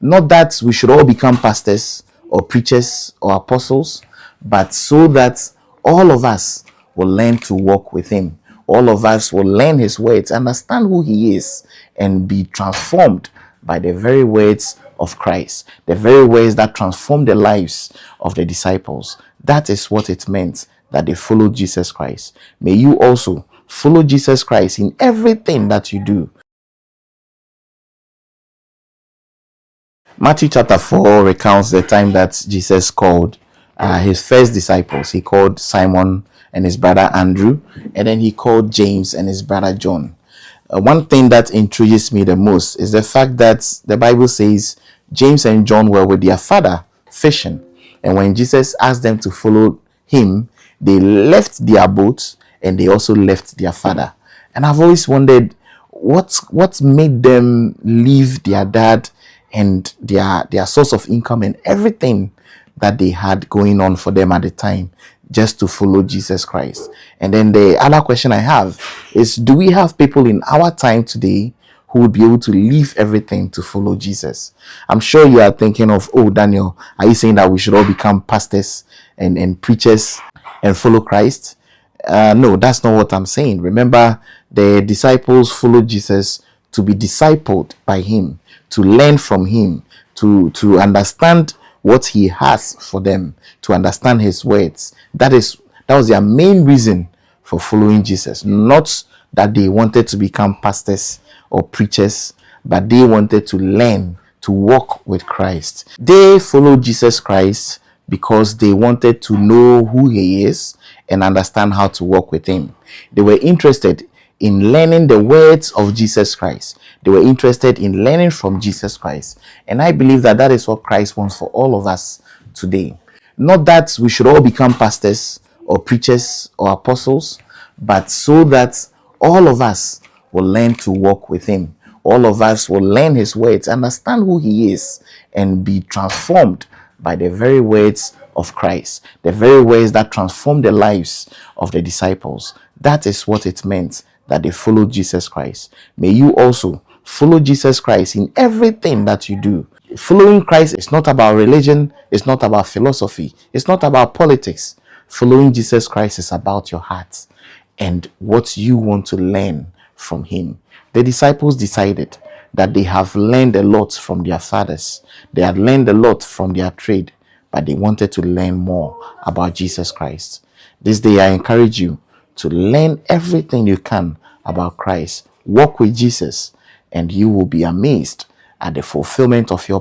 Not that we should all become pastors or preachers or apostles, but so that all of us will learn to walk with him. All of us will learn his words, understand who he is, and be transformed by the very words of Christ, the very words that transformed the lives of the disciples. That is what it meant that they followed Jesus Christ. May you also follow Jesus Christ in everything that you do. Matthew chapter 4 recounts the time that Jesus called his first disciples. He called Simon and his brother Andrew, and then he called James and his brother John. One thing that intrigues me the most is the fact that the Bible says James and John were with their father fishing, and when Jesus asked them to follow him, they left their boats and they also left their father. And I've always wondered what made them leave their dad and their source of income and everything that they had going on for them at the time, just to follow Jesus Christ. And then the other question I have is, do we have people in our time today who would be able to leave everything to follow Jesus? I'm sure you are thinking of, oh, Daniel, are you saying that we should all become pastors and preachers and follow Christ? No, that's not what I'm saying. Remember, the disciples followed Jesus to be discipled by him, to learn from him, to understand what he has for them, to understand his words. That was their main reason for following Jesus. Not that they wanted to become pastors or preachers, but they wanted to learn to walk with Christ. They followed Jesus Christ because they wanted to know who he is and understand how to walk with him. They were interested in learning the words of Jesus Christ. They were interested in learning from Jesus Christ. And I believe that that is what Christ wants for all of us today. Not that we should all become pastors or preachers or apostles, but so that all of us will learn to walk with him. All of us will learn his words, understand who he is, and be transformed by the very words of Christ, the very words that transformed the lives of the disciples. That is what it meant that they followed Jesus Christ. May you also follow Jesus Christ in everything that you do. Following Christ is not about religion, it's not about philosophy, it's not about politics. Following Jesus Christ is about your heart and what you want to learn from him. The disciples decided that they have learned a lot from their fathers. They had learned a lot from their trade, but they wanted to learn more about Jesus Christ. This day I encourage you to learn everything you can about Christ. Walk with Jesus, and you will be amazed at the fulfillment of your